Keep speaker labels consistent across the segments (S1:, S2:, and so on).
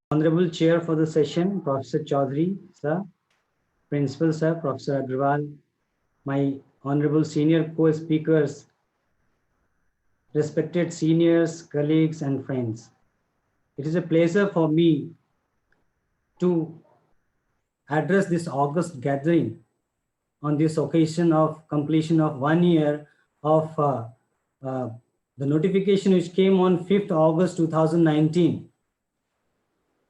S1: Honorable Chair for the session, Professor Chaudhary, sir, Principal, sir, Professor Agrawal, my honorable senior co-speakers, respected seniors, colleagues, and friends. It is a pleasure for me to address this August gathering on this occasion of completion of 1 year of the notification which came on 5th August 2019.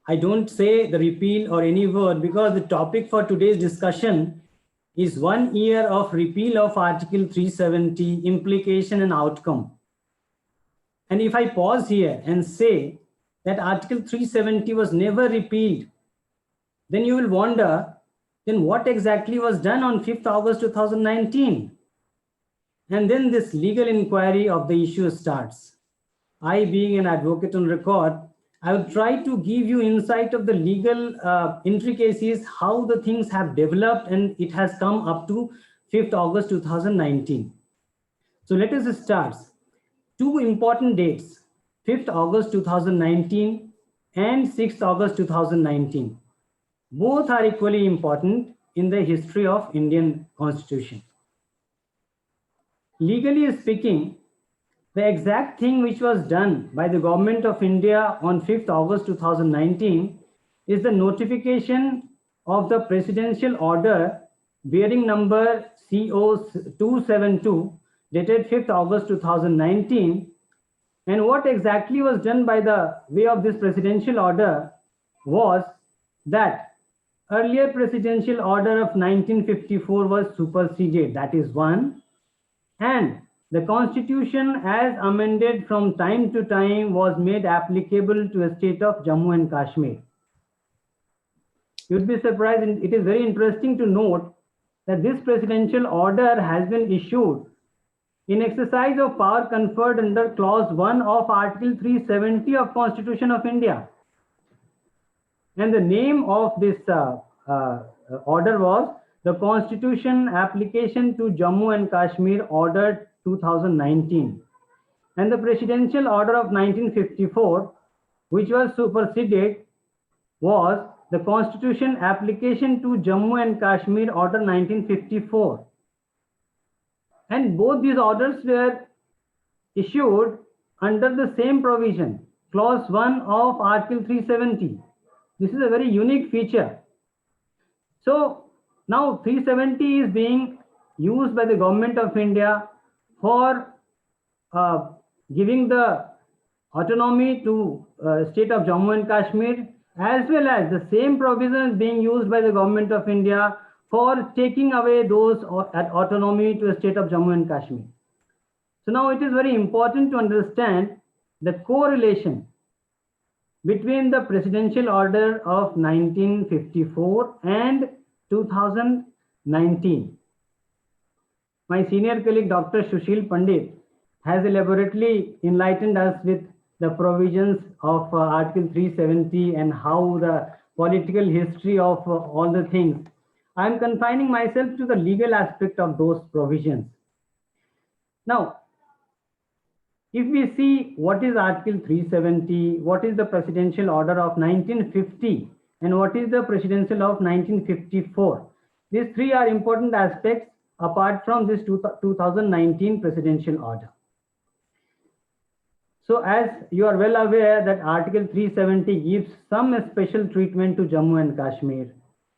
S1: I don't say the repeal or any word because the topic for today's discussion is 1 year of repeal of Article 370, implication and outcome. And if I pause here and say that Article 370 was never repealed, then you will wonder, then what exactly was done on 5th August 2019? And then this legal inquiry of the issue starts. I, being an advocate on record, I will try to give you insight of the legal intricacies, how the things have developed, and it has come up to 5th August 2019. So let us start. Two important dates, 5th August 2019 and 6th August 2019. Both are equally important in the history of Indian Constitution. Legally speaking, the exact thing which was done by the Government of India on 5th August 2019 is the notification of the presidential order bearing number CO272 dated 5th August 2019. And what exactly was done by the way of this presidential order was that earlier presidential order of 1954 was superseded, that is one, and the Constitution as amended from time to time was made applicable to a state of Jammu and Kashmir. You'd be surprised, and it is very interesting to note that this presidential order has been issued in exercise of power conferred under clause 1 of Article 370 of Constitution of India. And the name of this order was the Constitution Application to Jammu and Kashmir Order 2019. And the Presidential Order of 1954, which was superseded, was the Constitution Application to Jammu and Kashmir Order 1954. And both these orders were issued under the same provision, clause 1 of Article 370. This is a very unique feature. So now 370 is being used by the Government of India for giving the autonomy to state of Jammu and Kashmir, as well as the same provisions being used by the Government of India for taking away those autonomy to a state of Jammu and Kashmir. So now it is very important to understand the correlation between the presidential order of 1954 and 2019. My senior colleague Dr. Sushil Pandit has elaborately enlightened us with the provisions of Article 370 and how the political history of all the things. I am confining myself to the legal aspect of those provisions. Now, if we see what is Article 370, what is the Presidential Order of 1950, and what is the Presidential of 1954, these three are important aspects apart from this 2019 Presidential Order. So as you are well aware that Article 370 gives some special treatment to Jammu and Kashmir.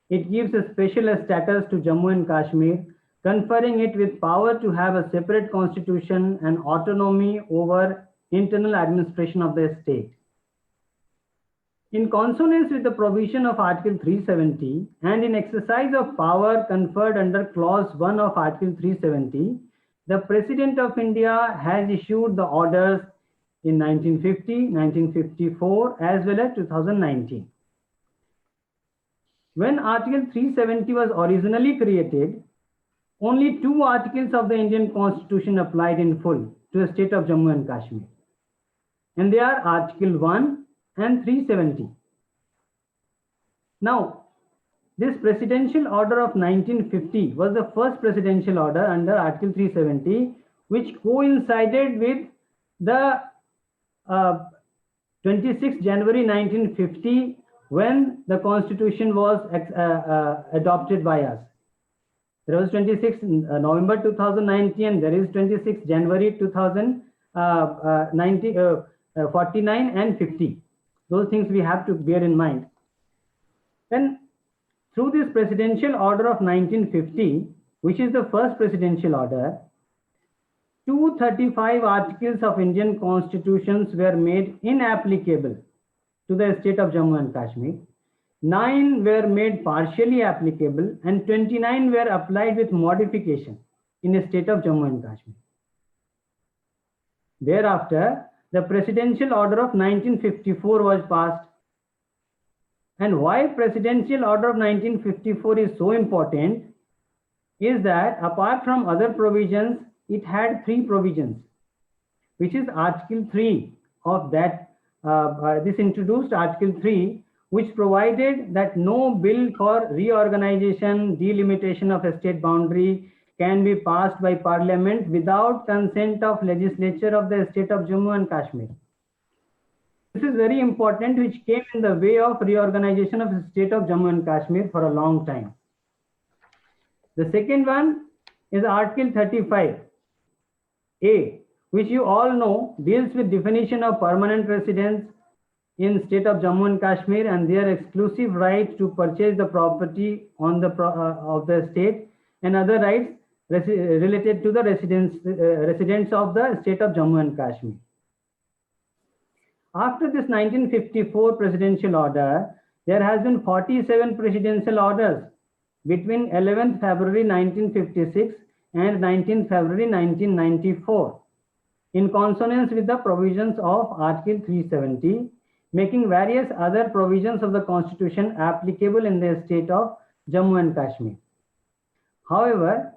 S1: It gives a special status to Jammu and Kashmir, conferring it with power to have a separate constitution and autonomy over internal administration of the state. In consonance with the provision of Article 370 and in exercise of power conferred under clause 1 of Article 370, the President of India has issued the orders in 1950, 1954, as well as 2019. When Article 370 was originally created, only two articles of the Indian Constitution applied in full to the state of Jammu and Kashmir. And they are Article 1 and 370. Now, this Presidential Order of 1950 was the first presidential order under Article 370, which coincided with the 26 January 1950 when the constitution was adopted by us. There was 26 November 2019, there is 26 January 2019, 49 and 50. Those things we have to bear in mind. Then through this presidential order of 1950, which is the first presidential order, 235 articles of Indian constitutions were made inapplicable to the state of Jammu and Kashmir. 9 were made partially applicable and 29 were applied with modification in the state of Jammu and Kashmir. Thereafter, the presidential order of 1954 was passed. And why presidential order of 1954 is so important is that apart from other provisions, it had 3 provisions, which is Article 3 of that, this introduced Article 3, which provided that no bill for reorganization, delimitation of a state boundary can be passed by parliament without consent of legislature of the state of Jammu and Kashmir. This is very important, which came in the way of reorganization of the state of Jammu and Kashmir for a long time. The second one is Article 35A, which you all know deals with definition of permanent residence in state of Jammu and Kashmir and their exclusive right to purchase the property on the of the state and other rights related to the residents of the state of Jammu and Kashmir. After this 1954 presidential order, there has been 47 presidential orders between 11th February 1956 and 19th February 1994 in consonance with the provisions of Article 370, making various other provisions of the Constitution applicable in the state of Jammu and Kashmir. However,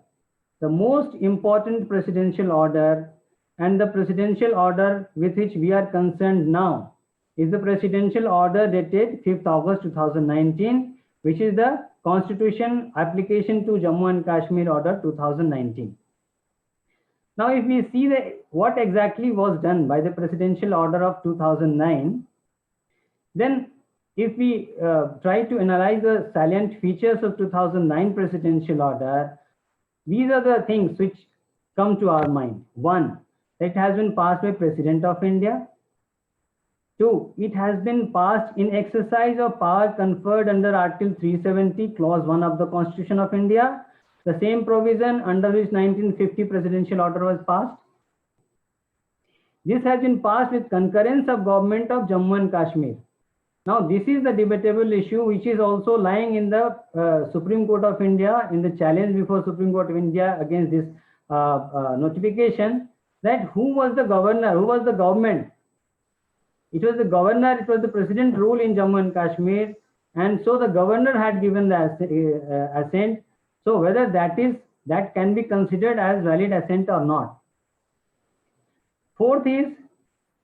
S1: the most important presidential order and the presidential order with which we are concerned now is the presidential order dated 5th August 2019, which is the Constitution application to Jammu and Kashmir order 2019. Now, if we see what exactly was done by the presidential order of 2009, then if we try to analyze the salient features of 2009 presidential order, these are the things which come to our mind. 1, it has been passed by President of India. 2, it has been passed in exercise of power conferred under Article 370, Clause 1 of the Constitution of India, the same provision under which 1950 presidential order was passed. This has been passed with concurrence of government of Jammu and Kashmir. Now, this is the debatable issue which is also lying in the Supreme Court of India, in the challenge before Supreme Court of India against this notification, that who was the governor, who was the government. It was the governor, it was the president rule in Jammu and Kashmir, and so the governor had given the assent. So whether that can be considered as valid assent or not. 4th is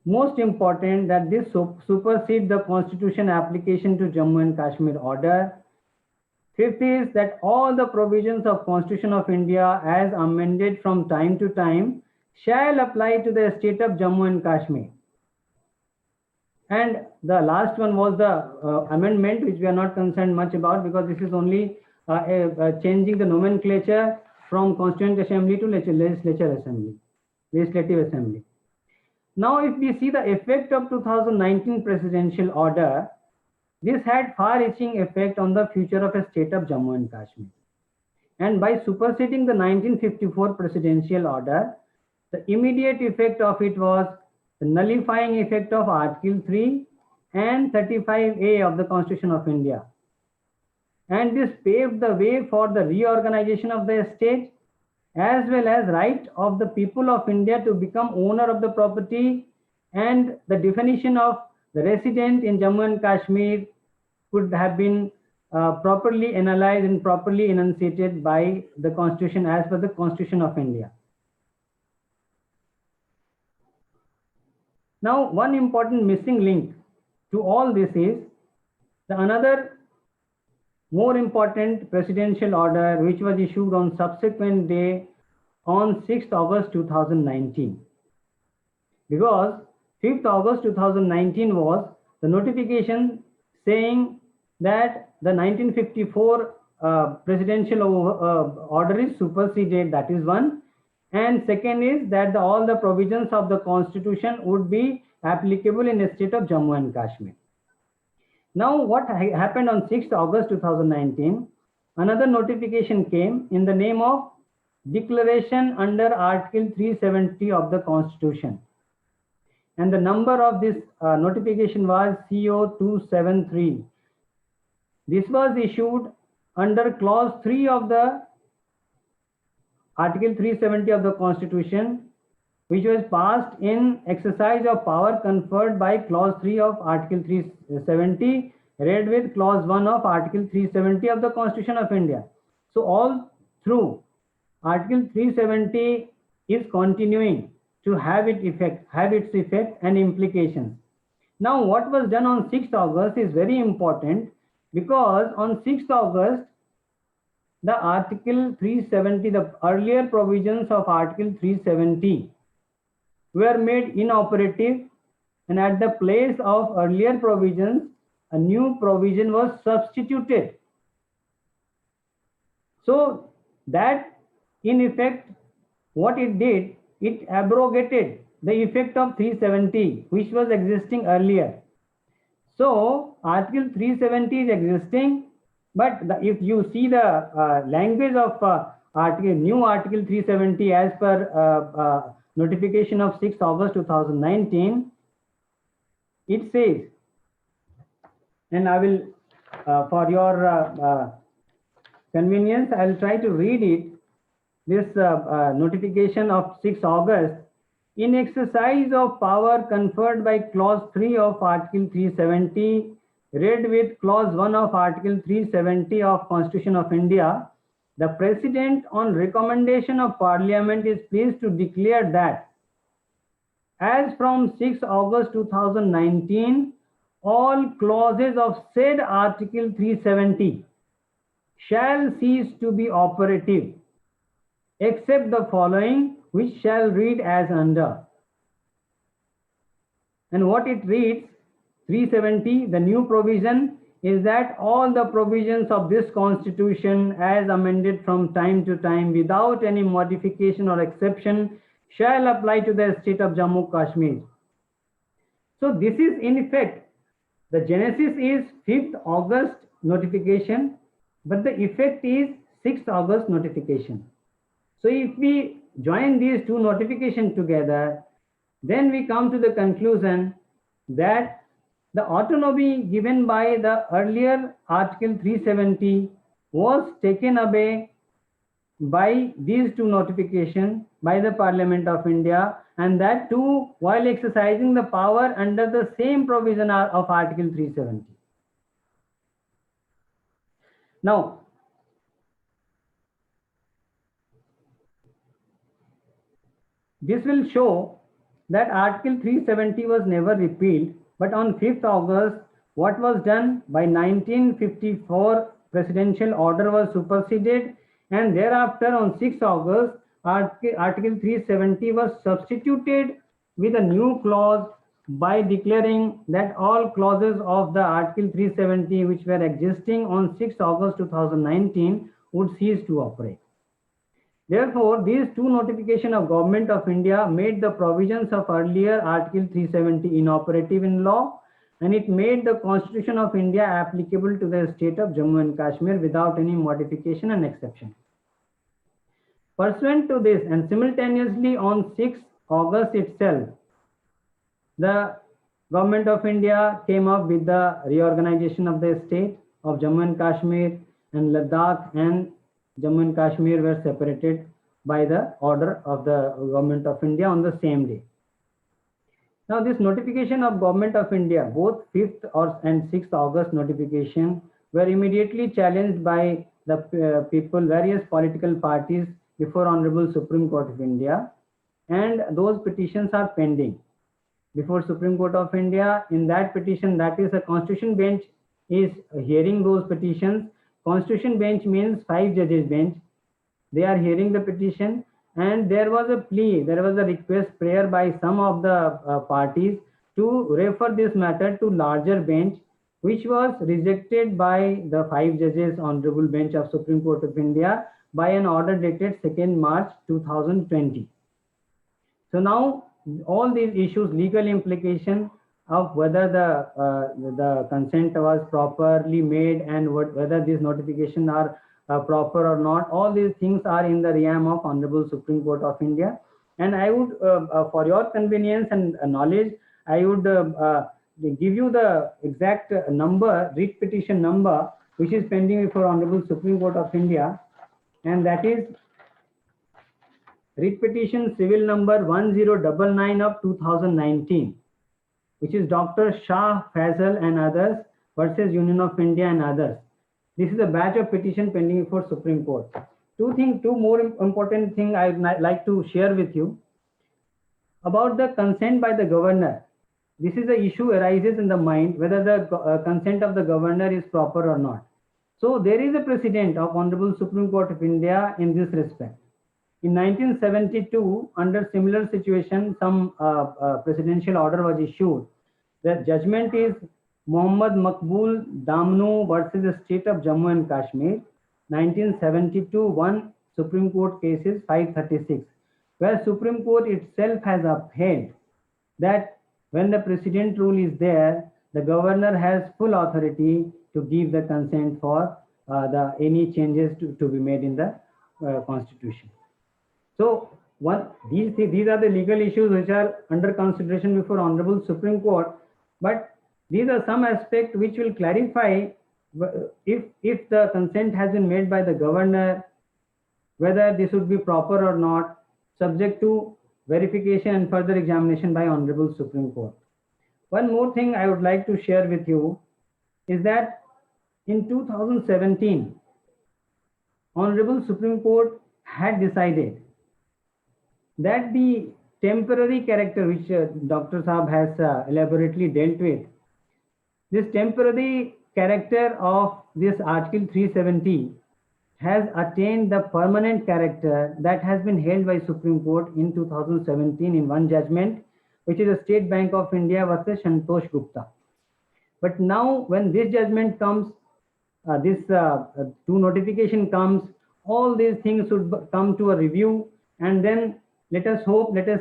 S1: most important, that this supersedes the Constitution application to Jammu and Kashmir order. 5th is that all the provisions of Constitution of India as amended from time to time shall apply to the state of Jammu and Kashmir. And the last one was the amendment, which we are not concerned much about because this is only changing the nomenclature from Constituent Assembly to Legislative Assembly. Now, if we see the effect of 2019 presidential order, this had far-reaching effect on the future of a state of Jammu and Kashmir. And by superseding the 1954 presidential order, the immediate effect of it was the nullifying effect of Article 3 and 35A of the Constitution of India. And this paved the way for the reorganization of the state as well as right of the people of India to become owner of the property, and the definition of the resident in Jammu and Kashmir could have been properly analyzed and properly enunciated by the Constitution as per the Constitution of India. Now, one important missing link to all this is another more important presidential order which was issued on subsequent day on 6th August 2019. Because 5th August 2019 was the notification saying that the 1954 presidential order is superseded. That is one. And second is that all the provisions of the constitution would be applicable in the state of Jammu and Kashmir. Now, what happened on 6th August 2019? Another notification came in the name of declaration under Article 370 of the Constitution. And the number of this notification was CO273. This was issued under clause 3 of the Article 370 of the Constitution, which was passed in exercise of power conferred by clause 3 of Article 370, read with clause 1 of Article 370 of the Constitution of India. So all through Article 370 is continuing to have its effect and implications. Now, what was done on 6th August is very important, because on 6th August, the Article 370, the earlier provisions of Article 370 were made inoperative, and at the place of earlier provisions, a new provision was substituted. So that, in effect, what it did, it abrogated the effect of 370, which was existing earlier. So Article 370 is existing, but if you see the language of new Article 370 as per notification of 6th August 2019, it says, and I will, for your convenience, I will try to read it. This notification of 6th August, in exercise of power conferred by clause 3 of Article 370, read with clause 1 of Article 370 of Constitution of India, the President, on recommendation of Parliament, is pleased to declare that as from 6 August 2019, all clauses of said Article 370 shall cease to be operative, except the following, which shall read as under. And what it reads, 370, the new provision is that all the provisions of this Constitution, as amended from time to time without any modification or exception, shall apply to the state of Jammu Kashmir. So this is, in effect, the genesis is 5th August notification, but the effect is 6th August notification. So if we join these two notifications together, then we come to the conclusion that the autonomy given by the earlier Article 370 was taken away by these two notifications by the Parliament of India, and that too while exercising the power under the same provision of Article 370. Now, this will show that Article 370 was never repealed, but on 5th August, what was done by 1954 presidential order was superseded, and thereafter on 6th August, Article 370 was substituted with a new clause by declaring that all clauses of the Article 370 which were existing on 6th August 2019 would cease to operate. Therefore, these two notifications of Government of India made the provisions of earlier Article 370 inoperative in law, and it made the Constitution of India applicable to the state of Jammu and Kashmir without any modification and exception. Pursuant to this, and simultaneously on 6th August itself, the Government of India came up with the reorganization of the state of Jammu and Kashmir, and Ladakh and Jammu and Kashmir were separated by the order of the Government of India on the same day. Now, this notification of Government of India, both 5th and 6th August notification, were immediately challenged by the people, various political parties before Honorable Supreme Court of India, and those petitions are pending before Supreme Court of India. In that petition, that is a Constitution bench is hearing those petitions. Constitution bench means 5 judges bench. They are hearing the petition, and there was a plea, there was a request prayer by some of the parties to refer this matter to larger bench, which was rejected by the 5 judges Honorable Bench of Supreme Court of India by an order dated 2nd March 2020. So now all these issues, legal implication of whether the consent was properly made and whether these notifications are proper or not, all these things are in the realm of Honorable Supreme Court of India. And I would, for your convenience and knowledge, I would give you the exact number, writ petition number, which is pending before Honorable Supreme Court of India, and that is writ petition civil number 1099 of 2019, which is Dr. Shah Faisal and others versus Union of India and others. This is a batch of petition pending before Supreme Court. Two more important things I would like to share with you. About the consent by the governor. This is the issue arises in the mind whether the consent of the governor is proper or not. So there is a precedent of Honorable Supreme Court of India in this respect. In 1972, under similar situation, some presidential order was issued. The judgment is Muhammad Maqbool Damnu versus the state of Jammu and Kashmir, 1972, 1 Supreme Court cases 536, where Supreme Court itself has upheld that when the precedent rule is there, the governor has full authority to give the consent for any changes to be made in the constitution. So these are the legal issues which are under consideration before Honorable Supreme Court, but these are some aspects which will clarify if the consent has been made by the governor, whether this would be proper or not, subject to verification and further examination by Honorable Supreme Court. One more thing I would like to share with you is that in 2017, Honorable Supreme Court had decided that the temporary character which Dr. Saab has elaborately dealt with, this temporary character of this Article 370 has attained the permanent character that has been held by Supreme Court in 2017 in one judgment, which is the State Bank of India versus Santosh Gupta. But now when this judgment comes, this two notification comes, all these things should come to a review, and then let us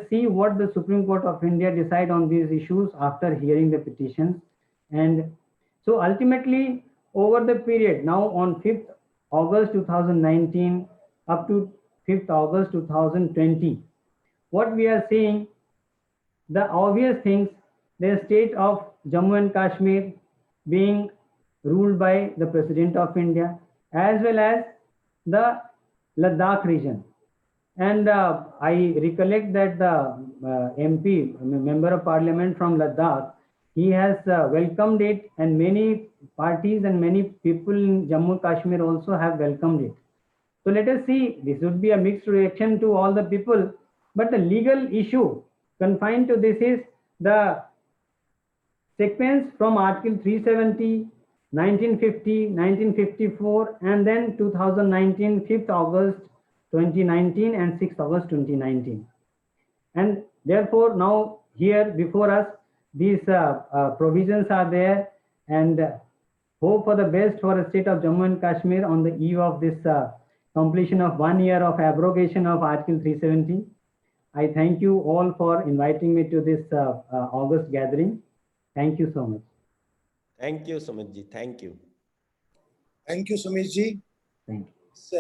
S1: see what the Supreme Court of India decide on these issues after hearing the petitions. And so ultimately, over the period now on 5th August 2019 up to 5th August 2020, what we are seeing, the obvious things, the state of Jammu and Kashmir being ruled by the President of India, as well as the Ladakh region. And I recollect that the MP, Member of Parliament from Ladakh, he has welcomed it, and many parties and many people in Jammu Kashmir also have welcomed it. So let us see, this would be a mixed reaction to all the people, but the legal issue confined to this is the sequence from Article 370, 1950, 1954, and then 2019, 5th August 2019 and 6th August 2019. And therefore now here before us, these provisions are there, and hope for the best for the state of Jammu and Kashmir on the eve of this completion of 1 year of abrogation of Article 370. I thank you all for inviting me to this August gathering. Thank you so much.
S2: Thank you, Sumit ji. Thank you.
S3: Thank you, Sumit ji.
S1: Thank you.